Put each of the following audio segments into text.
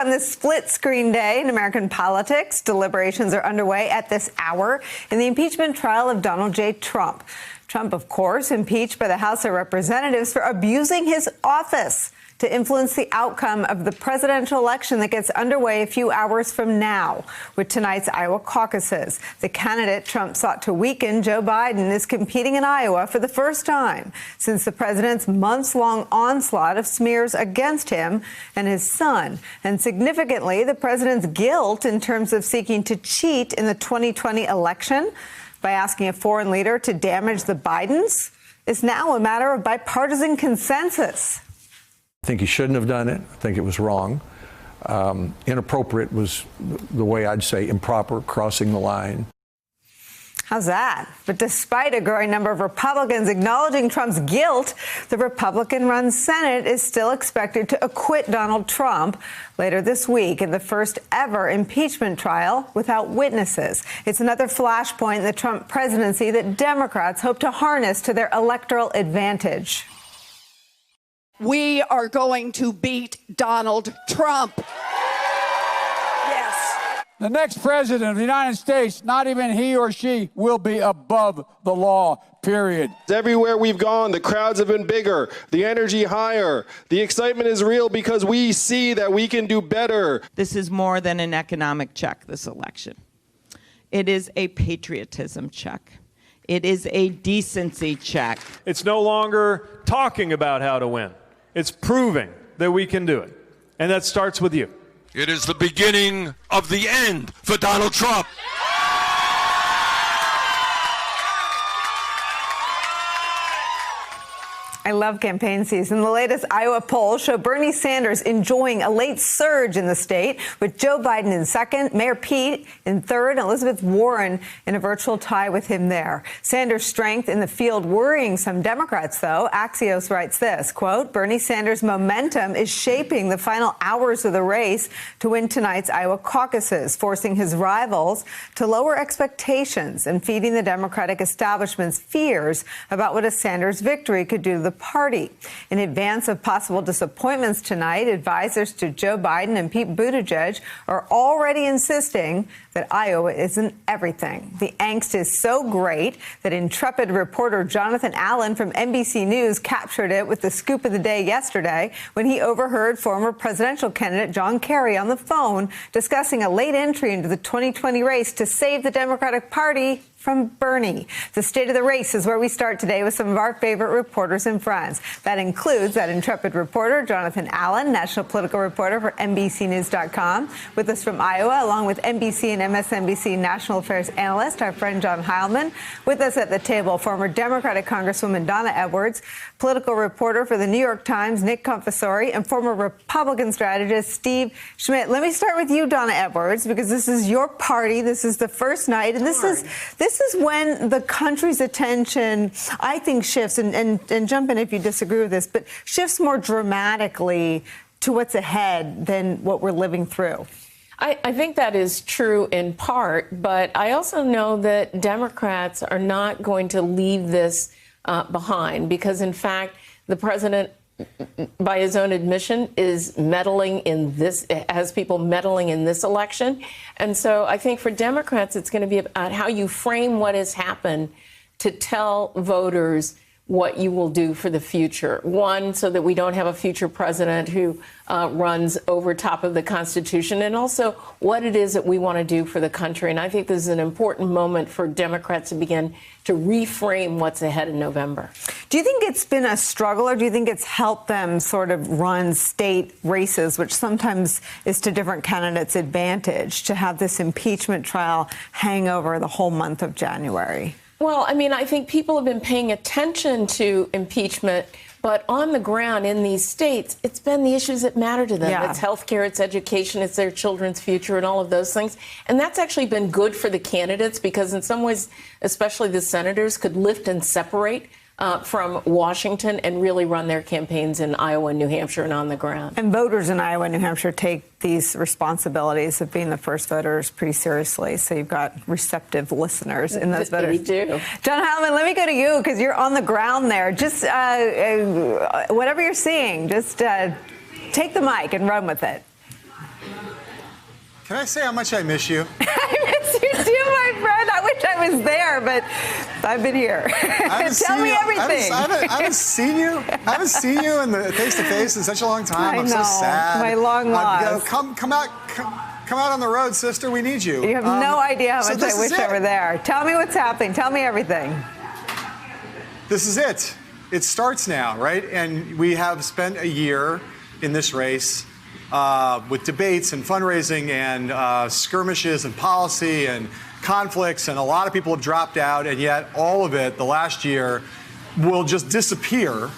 On this split-screen day in American politics, deliberations are underway at this hour in the impeachment trial of Donald J. Trump. Trump, of course, impeached by the House of Representatives for abusing his office to influence the outcome of the presidential election that gets underway a few hours from now with tonight's Iowa caucuses. The candidate Trump sought to weaken, Joe Biden, is competing in Iowa for the first time since the president's months-long onslaught of smears against him and his son. And significantly, the president's guilt in terms of seeking to cheat in the 2020 election by asking a foreign leader to damage the Bidens is now a matter of bipartisan consensus. I think he shouldn't have done it. I think it was wrong. Inappropriate was the way I'd say improper, crossing the line. How's that? But despite a growing number of Republicans acknowledging Trump's guilt, the Republican-run Senate is still expected to acquit Donald Trump later this week in the first ever impeachment trial without witnesses. It's another flashpoint in the Trump presidency that Democrats hope to harness to their electoral advantage. We are going to beat Donald Trump. Yes. The next president of the United States, not even he or she, will be above the law, period. Everywhere we've gone, the crowds have been bigger, the energy higher. The excitement is real because we see that we can do better. This is more than an economic check, this election. It is a patriotism check. It is a decency check. It's no longer talking about how to win. It's proving that we can do it. And that starts with you. It is the beginning of the end for Donald Trump. I love campaign season. The latest Iowa polls show Bernie Sanders enjoying a late surge in the state, with Joe Biden in second, Mayor Pete in third, and Elizabeth Warren in a virtual tie with him there. Sanders' strength in the field worrying some Democrats, though. Axios writes this, quote, Bernie Sanders' momentum is shaping the final hours of the race to win tonight's Iowa caucuses, forcing his rivals to lower expectations and feeding the Democratic establishment's fears about what a Sanders victory could do to the party. In advance of possible disappointments tonight, advisors to Joe Biden and Pete Buttigieg are already insisting that Iowa isn't everything. The angst is so great that intrepid reporter Jonathan Allen from NBC News captured it with the scoop of the day yesterday when he overheard former presidential candidate John Kerry on the phone discussing a late entry into the 2020 race to save the Democratic Party from Bernie. The state of the race is where we start today with some of our favorite reporters and friends. That includes that intrepid reporter, Jonathan Allen, national political reporter for NBCnews.com. With us from Iowa, along with NBC and MSNBC national affairs analyst, our friend John Heilman. With us at the table, former Democratic Congresswoman Donna Edwards, political reporter for the New York Times, Nick Confessori, and former Republican strategist Steve Schmidt. Let me start with you, Donna Edwards, because this is your party. This is the first night, and this is when the country's attention, I think, shifts, and jump in if you disagree with this, but shifts more dramatically to what's ahead than what we're living through. I think that is true in part, but I also know that Democrats are not going to leave this behind because, in fact, the president, by his own admission, is meddling in this, has people meddling in this election. And so I think for Democrats, it's going to be about how you frame what has happened to tell voters what you will do for the future. One, so that we don't have a future president who runs over top of the Constitution, and also what it is that we want to do for the country. And I think this is an important moment for Democrats to begin to reframe what's ahead in November. Do you think it's been a struggle, or do you think it's helped them sort of run state races, which sometimes is to different candidates' advantage, to have this impeachment trial hang over the whole month of January? Well, I mean, I think people have been paying attention to impeachment, but on the ground in these states, it's been the issues that matter to them. Yeah. It's health care, it's education, it's their children's future, and all of those things. And that's actually been good for the candidates because in some ways, especially the senators, could lift and separate from Washington and really run their campaigns in Iowa and New Hampshire and on the ground. And voters in Iowa and New Hampshire take these responsibilities of being the first voters pretty seriously. So you've got receptive listeners in those voters. We do. John Heilman, let me go to you because you're on the ground there. Just whatever you're seeing, just take the mic and run with it. Can I say how much I miss you? I miss you too, my friend. I wish I was there, but I've been here. Tell me everything. I haven't seen you. I haven't seen you in the face-to-face in such a long time. I'm so sad. My long loss. Come out on the road, sister. We need you. You have no idea how much I wish I were there. Tell me what's happening. Tell me everything. This is it. It starts now, right? And we have spent a year in this race with debates and fundraising and skirmishes and policy and conflicts, and a lot of people have dropped out, and yet all of it, the last year, will just disappear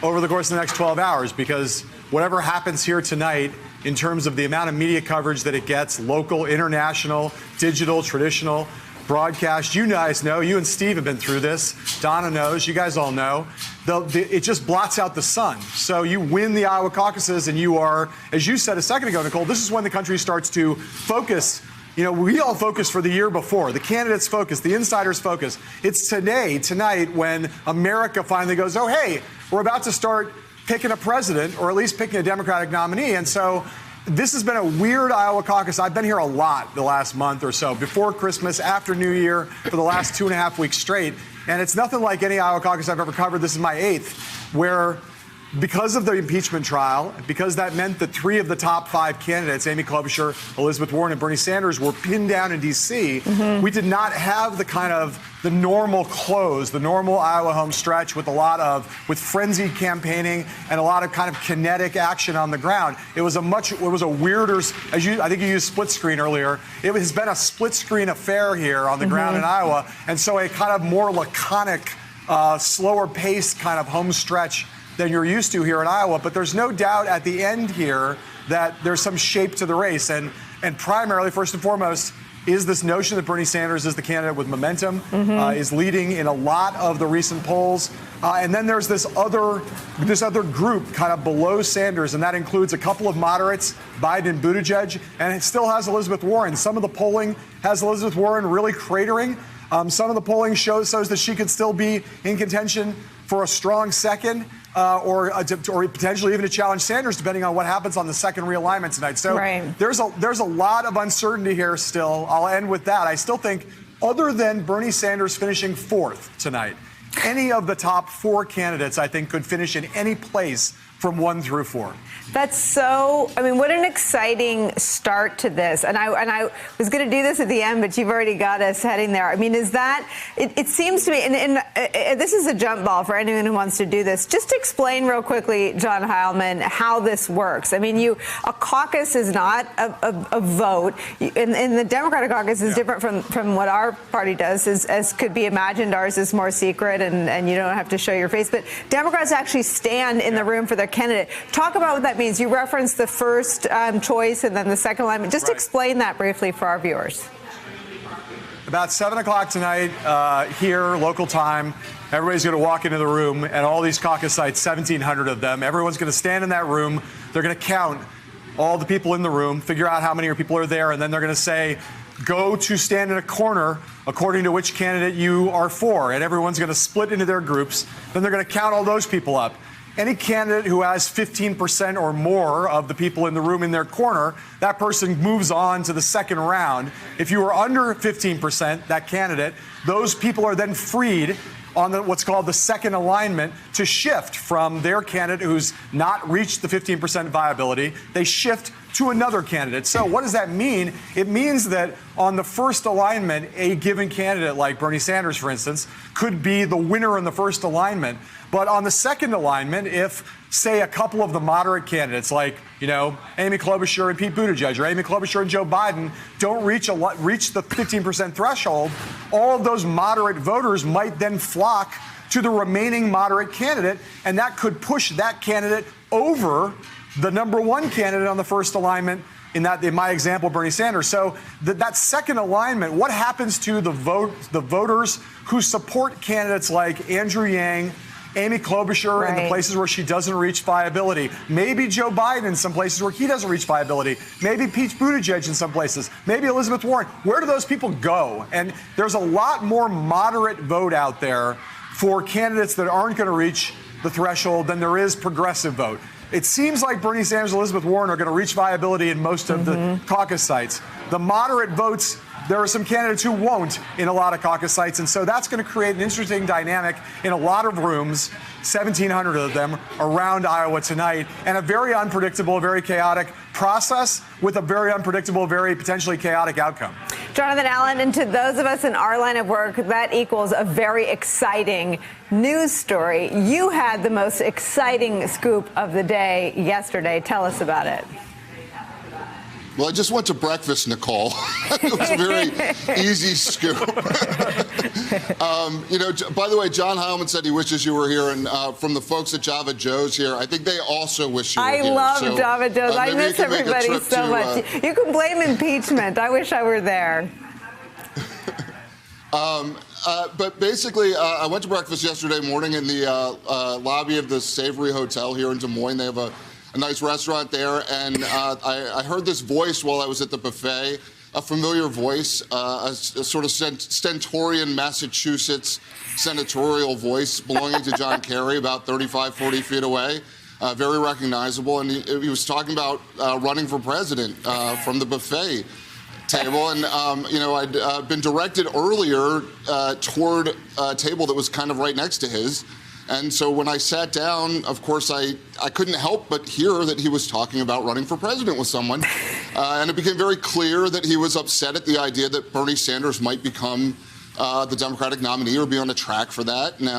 over the course of the next 12 hours because whatever happens here tonight in terms of the amount of media coverage that it gets, local, international, digital, traditional, broadcast, you guys know, you and Steve have been through this, Donna knows, you guys all know, it just blots out the sun. So you win the Iowa caucuses and you are, as you said a second ago, Nicole, this is when the country starts to focus. You know, we all focus for the year before. The candidates focus, the insiders focus. It's tonight, when America finally goes, oh, hey, we're about to start picking a president, or at least picking a Democratic nominee. And so this has been a weird Iowa caucus. I've been here a lot the last month or so, before Christmas, after New Year, for the last 2.5 weeks straight. And it's nothing like any Iowa caucus I've ever covered. This is my 8th, where because of the impeachment trial, because that meant that 3 of the top 5 candidates, Amy Klobuchar, Elizabeth Warren, and Bernie Sanders, were pinned down in D.C., we did not have the normal close, the normal Iowa home stretch with with frenzied campaigning and a lot of kind of kinetic action on the ground. It was a weirder, I think you used split screen earlier. It has been a split screen affair here on the ground in Iowa, and so a kind of more laconic, slower paced kind of home stretch than you're used to here in Iowa. But there's no doubt at the end here that there's some shape to the race. And primarily, first and foremost, is this notion that Bernie Sanders is the candidate with momentum, is leading in a lot of the recent polls. And then there's this other group kind of below Sanders, and that includes a couple of moderates, Biden and Buttigieg, and it still has Elizabeth Warren. Some of the polling has Elizabeth Warren really cratering. Some of the polling shows that she could still be in contention for a strong second, or potentially even to challenge Sanders, depending on what happens on the second realignment tonight. So there's a lot of uncertainty here still. I'll end with that. I still think, other than Bernie Sanders finishing 4th tonight, any of the top 4 candidates, I think, could finish in any place from 1 through 4. That's so, I mean, what an exciting start to this. And I was going to do this at the end, but you've already got us heading there. I mean, is that, it seems to me, and this is a jump ball for anyone who wants to do this. Just explain real quickly, John Heilman, how this works. I mean, a caucus is not a vote. And the Democratic caucus is different from what our party does, as could be imagined. Ours is more secret, and you don't have to show your face. But Democrats actually stand in the room for their candidate. Talk about what that means. You referenced the first choice and then the second alignment. Just explain that briefly for our viewers. About 7 o'clock tonight, here, local time, everybody's going to walk into the room, and all these caucus sites, 1,700 of them, everyone's going to stand in that room. They're going to count all the people in the room, figure out how many people are there, and then they're going to say, go to stand in a corner according to which candidate you are for. And everyone's going to split into their groups. Then they're going to count all those people up. Any candidate who has 15% or more of the people in the room in their corner, that person moves on to the second round. If you are under 15%, that candidate, those people are then freed on what's called the second alignment to shift from their candidate who's not reached the 15% viability. They shift to another candidate. So what does that mean? It means that on the first alignment, a given candidate like Bernie Sanders, for instance, could be the winner in the first alignment. But on the second alignment, if, say, a couple of the moderate candidates like, Amy Klobuchar and Pete Buttigieg, or Amy Klobuchar and Joe Biden don't reach the 15% threshold, all of those moderate voters might then flock to the remaining moderate candidate, and that could push that candidate over the number 1 candidate on the first alignment, in my example, Bernie Sanders. So that second alignment, what happens to the voters who support candidates like Andrew Yang, Amy Klobuchar in the places where she doesn't reach viability, maybe Joe Biden in some places where he doesn't reach viability, maybe Pete Buttigieg in some places, maybe Elizabeth Warren. Where do those people go? And there's a lot more moderate vote out there for candidates that aren't going to reach the threshold than there is progressive vote. It seems like Bernie Sanders and Elizabeth Warren are going to reach viability in most of the caucus sites. The moderate votes, there are some candidates who won't in a lot of caucus sites, and so that's going to create an interesting dynamic in a lot of rooms, 1,700 of them, around Iowa tonight, and a very unpredictable, very chaotic process with a very unpredictable, very potentially chaotic outcome. Jonathan Allen, and to those of us in our line of work, that equals a very exciting news story. You had the most exciting scoop of the day yesterday. Tell us about it. Well, I just went to breakfast, Nicole. It was a very easy scoop. By the way, John Heilman said he wishes you were here, and from the folks at Java Joe's here, I think they also wish you were here. I love Java Joe's. I miss everybody so much. You can blame impeachment. I wish I were there. But basically, I went to breakfast yesterday morning in the lobby of the Savory Hotel here in Des Moines. They have a nice restaurant there, and I heard this voice while I was at the buffet, a familiar voice, a sort of stentorian Massachusetts senatorial voice belonging to John Kerry, about 35, 40 feet away, very recognizable, and he was talking about running for president from the buffet table, and I'd been directed earlier toward a table that was kind of right next to his. And so when I sat down, of course, I couldn't help but hear that he was talking about running for president with someone. And it became very clear that he was upset at the idea that Bernie Sanders might become the Democratic nominee or be on the track for that. And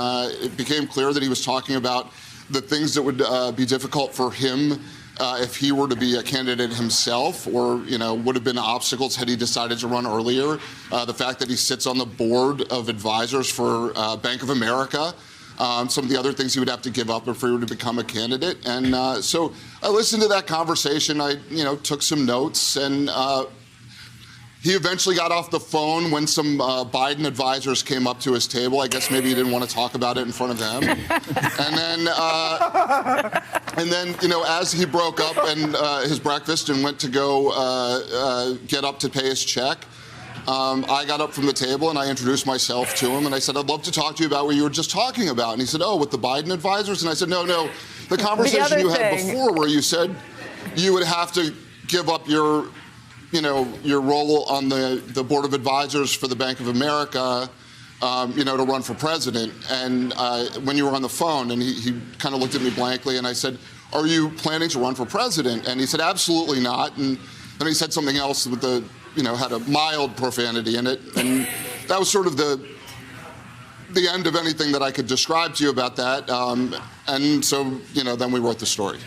it became clear that he was talking about the things that would be difficult for him if he were to be a candidate himself, or would have been obstacles had he decided to run earlier. The fact that he sits on the board of advisors for Bank of America. Some of the other things he would have to give up if he were to become a candidate. And so I listened to that conversation. I, took some notes, and he eventually got off the phone when some Biden advisors came up to his table. I guess maybe he didn't want to talk about it in front of them. And then, as he broke up and his breakfast and went to go get up to pay his check, I got up from the table and I introduced myself to him, and I said, I'd love to talk to you about what you were just talking about. And he said, oh, with the Biden advisors? And I said, no, the conversation you had before where you said you would have to give up your role on the board of advisors for the Bank of America, to run for president. And when you were on the phone, and he kind of looked at me blankly, and I said, are you planning to run for president? And he said, absolutely not. And then he said something else with had a mild profanity in it. And that was sort of the end of anything that I could describe to you about that. And so, then we wrote the story.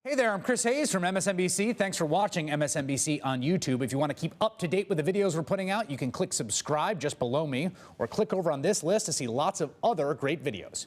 Hey there, I'm Chris Hayes from MSNBC. Thanks for watching MSNBC on YouTube. If you want to keep up to date with the videos we're putting out, you can click subscribe just below me, or click over on this list to see lots of other great videos.